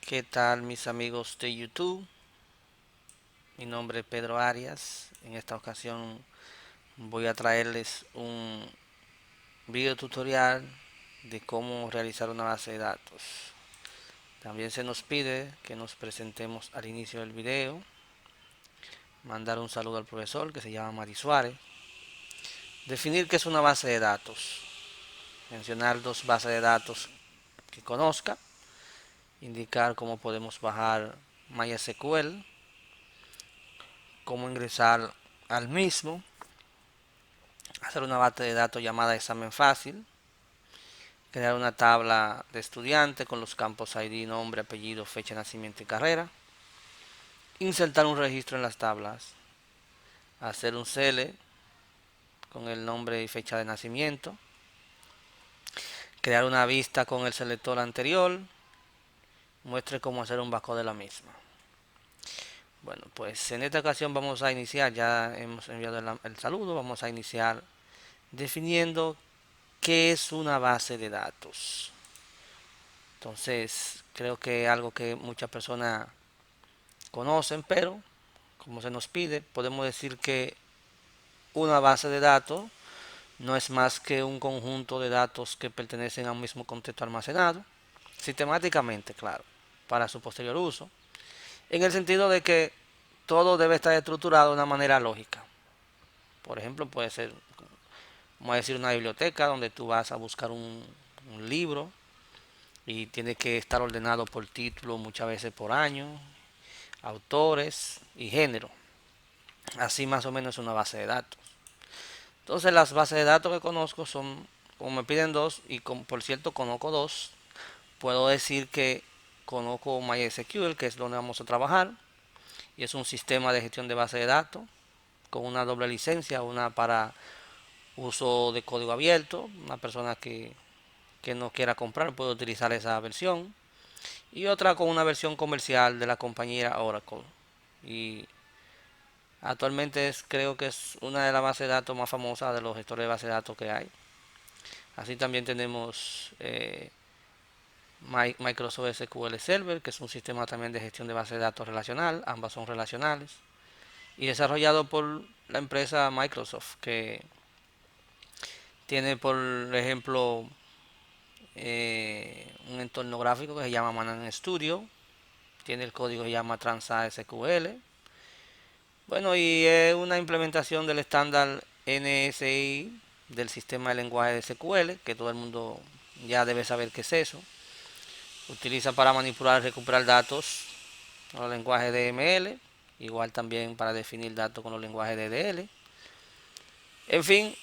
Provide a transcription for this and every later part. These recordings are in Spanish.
¿Qué tal mis amigos de YouTube? Mi nombre es Pedro Arias. En esta ocasión voy a traerles un video tutorial de cómo realizar una base de datos. También se nos pide que nos presentemos al inicio del video, mandar un saludo al profesor que se llama Mari Suárez, definir qué es una base de datos, mencionar dos bases de datos que conozca, indicar cómo podemos bajar MySQL, cómo ingresar al mismo, hacer una base de datos llamada examen fácil, crear una tabla de estudiante con los campos ID, nombre, apellido, fecha de nacimiento y carrera, insertar un registro en las tablas, hacer un CL con el nombre y fecha de nacimiento, crear una vista con el selector anterior, muestre cómo hacer un backup de la misma. Bueno, pues en esta ocasión vamos a iniciar, ya hemos enviado el saludo, vamos a iniciar definiendo qué es una base de datos. Entonces, creo que algo que muchas personas conocen, pero como se nos pide, podemos decir que una base de datos no es más que un conjunto de datos que pertenecen a un mismo contexto almacenado, sistemáticamente, claro, para su posterior uso, en el sentido de que todo debe estar estructurado de una manera lógica. Por ejemplo, puede ser, vamos a decir, una biblioteca donde tú vas a buscar un libro y tiene que estar ordenado por título, muchas veces por año, autores y género. Así más o menos una base de datos. Entonces las bases de datos que conozco son, como me piden dos, y por cierto conozco dos, puedo decir que conozco MySQL, que es donde vamos a trabajar, y es un sistema de gestión de base de datos con una doble licencia, una para uso de código abierto, una persona que no quiera comprar puede utilizar esa versión, y otra con una versión comercial de la compañía Oracle. Y actualmente creo que es una de las bases de datos más famosas de los gestores de base de datos que hay. Así también tenemos Microsoft SQL Server, que es un sistema también de gestión de base de datos relacional. Ambas son relacionales. Y desarrollado por la empresa Microsoft, que tiene, por ejemplo, un entorno gráfico que se llama Manan Studio. Tiene el código que se llama Transa SQL. Bueno, y es una implementación del estándar NSI del sistema de lenguaje de SQL, que todo el mundo ya debe saber qué es eso. Utiliza para manipular y recuperar datos con los lenguajes DML, igual también para definir datos con los lenguajes DDL. En fin,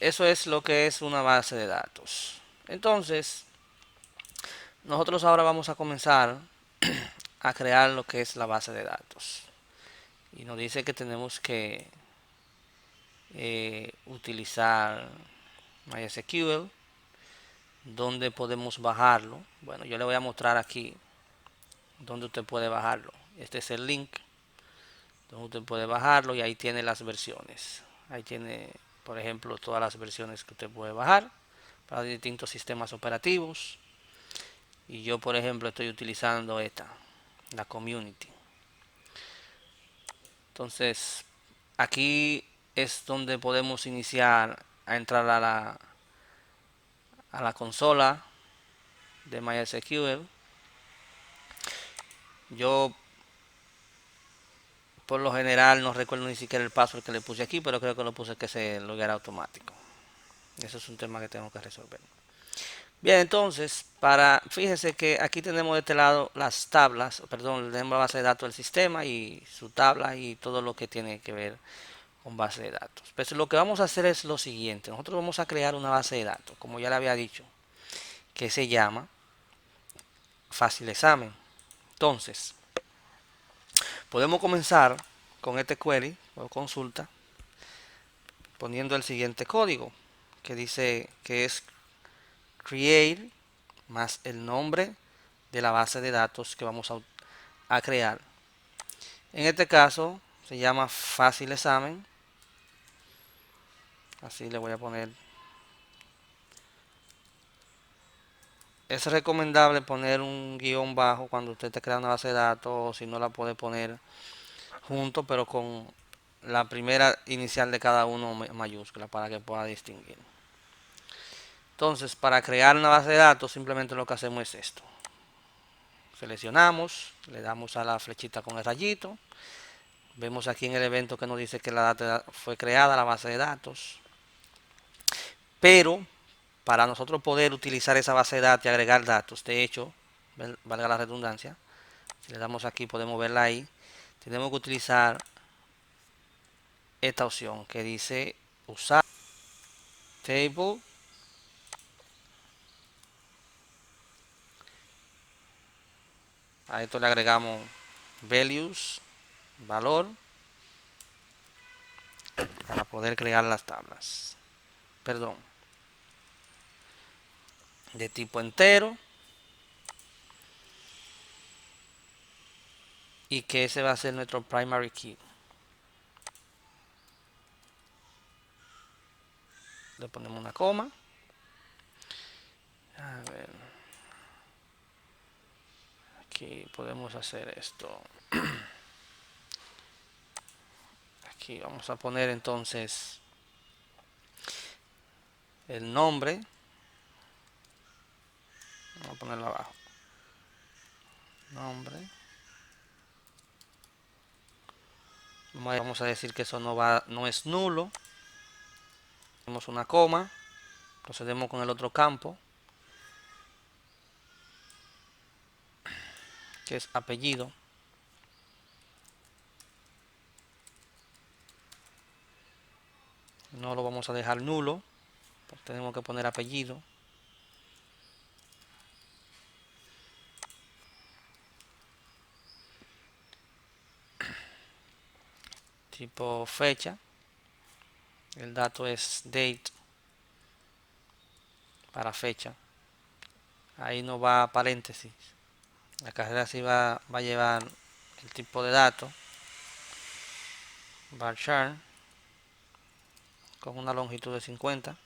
eso es lo que es una base de datos. Entonces, nosotros ahora vamos a comenzar a crear lo que es la base de datos. Y nos dice que tenemos que utilizar MySQL, donde podemos bajarlo. Bueno, yo le voy a mostrar aquí donde usted puede bajarlo. Este es el link donde usted puede bajarlo y ahí tiene las versiones. Ahí tiene, por ejemplo, todas las versiones que usted puede bajar para distintos sistemas operativos. Y yo, por ejemplo, estoy utilizando esta, la Community. Entonces, aquí es donde podemos iniciar a entrar a la consola de MySQL. Yo por lo general no recuerdo ni siquiera el password que le puse aquí, pero creo que lo puse que se logueara automático. Eso es un tema que tengo que resolver. Bien, entonces, fíjese que aquí tenemos de este lado las tablas, perdón, tenemos la base de datos del sistema y su tabla y todo lo que tiene que ver con base de datos. Pues lo que vamos a hacer es lo siguiente. Nosotros vamos a crear una base de datos, como ya le había dicho, que se llama Fácil Examen. Entonces, podemos comenzar con este query o consulta poniendo el siguiente código que dice que es create más el nombre de la base de datos que vamos a crear. En este caso se llama Fácil Examen. Así le voy a poner Es recomendable poner un guión bajo cuando usted te crea una base de datos, o si no la puede poner junto, pero con la primera inicial de cada uno mayúscula para que pueda distinguir. Entonces, para crear una base de datos, simplemente lo que hacemos es esto. Seleccionamos, le damos a la flechita con el rayito. Vemos aquí en el evento que nos dice que la data fue creada, la base de datos. Pero para nosotros poder utilizar esa base de datos y agregar datos, de hecho, valga la redundancia, si le damos aquí podemos verla ahí, tenemos que utilizar esta opción que dice usar table. A esto le agregamos values, valor, para poder crear las tablas. Perdón, de tipo entero. Y que ese va a ser nuestro primary key. Le ponemos una coma. A ver. Aquí podemos hacer esto. Aquí vamos a poner entonces el nombre. Vamos a ponerlo abajo. Nombre. Vamos a decir que eso no es nulo. Tenemos una coma. Procedemos con el otro campo, que es apellido. No lo vamos a dejar nulo. Pues tenemos que poner apellido. Tipo fecha. El dato es date para fecha. Ahí no va paréntesis. La carrera sí va a llevar el tipo de dato. Varchar con una longitud de 50.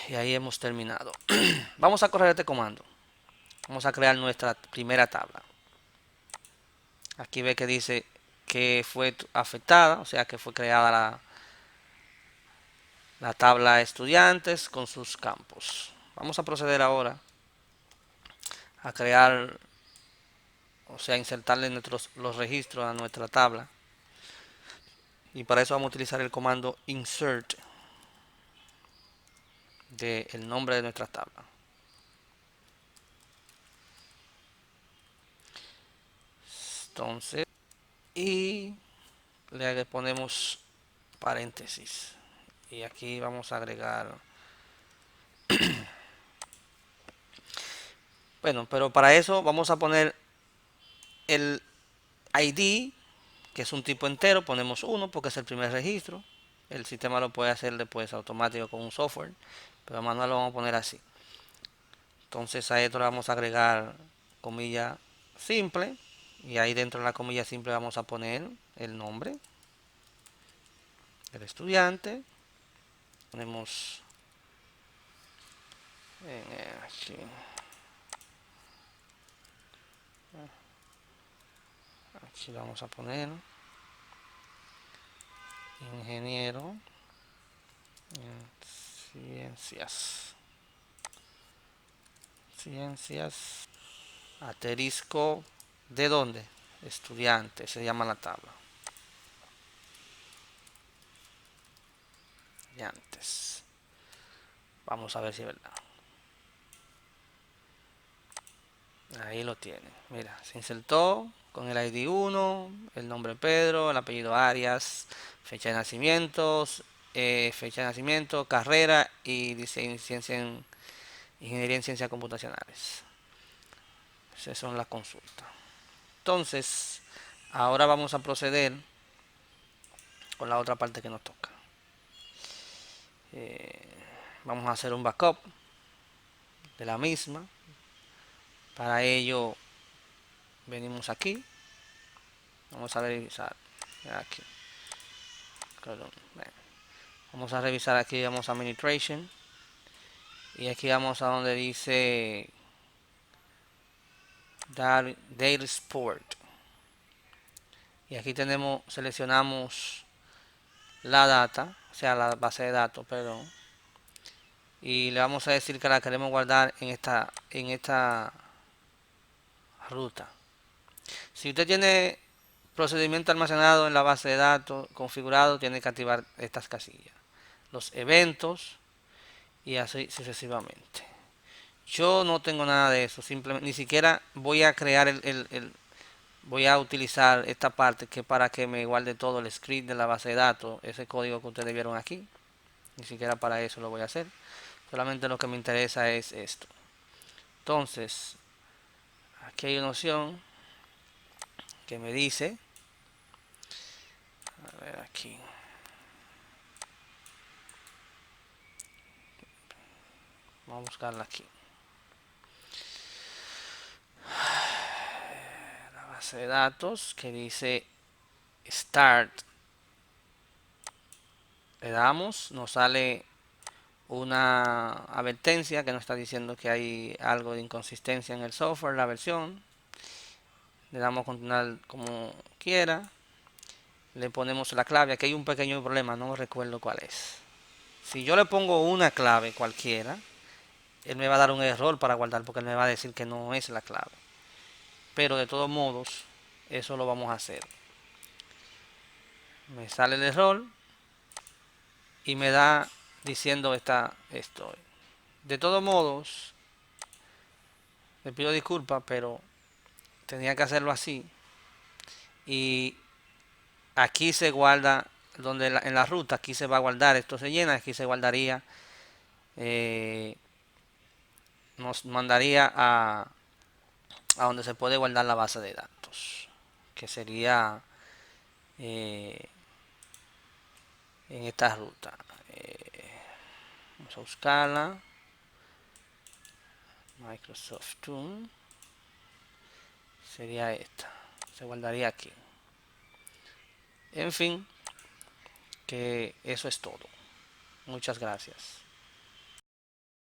Y ahí hemos terminado. Vamos a correr este comando. Vamos a crear nuestra primera tabla. Aquí ve que dice que fue afectada, o sea que fue creada la tabla estudiantes con sus campos. Vamos a proceder ahora a crear, o sea, insertarle los registros a nuestra tabla. Y para eso vamos a utilizar el comando insert del nombre de nuestra tabla. Entonces, y le ponemos paréntesis. Y aquí vamos a agregar. Bueno, pero para eso vamos a poner el ID, que es un tipo entero. Ponemos 1 porque es el primer registro. El sistema lo puede hacer después automático con un software, pero manual lo vamos a poner así. Entonces a esto le vamos a agregar comilla simple, y ahí dentro de la comilla simple vamos a poner el nombre del estudiante. Ponemos aquí, aquí vamos a poner ingeniero en ciencias, asterisco, ¿de dónde? Estudiante, se llama la tabla. Estudiantes. Vamos a ver si es verdad. Ahí lo tiene. Mira, se insertó con el ID 1, el nombre Pedro, el apellido Arias, fecha de nacimiento, carrera y dice ingeniería en ciencias computacionales. Esas son las consultas. Entonces, ahora vamos a proceder con la otra parte que nos toca. Vamos a hacer un backup de la misma. Para ello, venimos aquí. Vamos a revisar aquí. Vamos a revisar aquí, vamos a administration. Y aquí vamos a donde dice Daily Sport. Y aquí seleccionamos la data, o sea, la base de datos, perdón. Y le vamos a decir que la queremos guardar en esta ruta. Si usted tiene procedimiento almacenado en la base de datos configurado, tiene que activar estas casillas. Los eventos y así sucesivamente. Yo no tengo nada de eso, simplemente ni siquiera voy a crear voy a utilizar esta parte que para que me guarde todo el script de la base de datos, ese código que ustedes vieron aquí. Ni siquiera para eso lo voy a hacer. Solamente lo que me interesa es esto. Entonces, aquí hay una opción que me dice, a ver aquí, vamos a buscarla aquí. La base de datos que dice Start. Le damos, nos sale una advertencia que nos está diciendo que hay algo de inconsistencia en el software, la versión. Le damos a continuar como quiera. Le ponemos la clave. Aquí hay un pequeño problema, no recuerdo cuál es. Si yo le pongo una clave cualquiera, él me va a dar un error para guardar porque él me va a decir que no es la clave. Pero de todos modos, eso lo vamos a hacer. Me sale el error y me da diciendo esto. De todos modos, le pido disculpas, pero tenía que hacerlo así. Y aquí se guarda, en la ruta, aquí se va a guardar, esto se llena, aquí se guardaría, eh, nos mandaría a donde se puede guardar la base de datos, que sería eh, en esta ruta. Vamos a buscarla, Microsoft Tool, sería esta, se guardaría aquí. En fin, que eso es todo. Muchas gracias.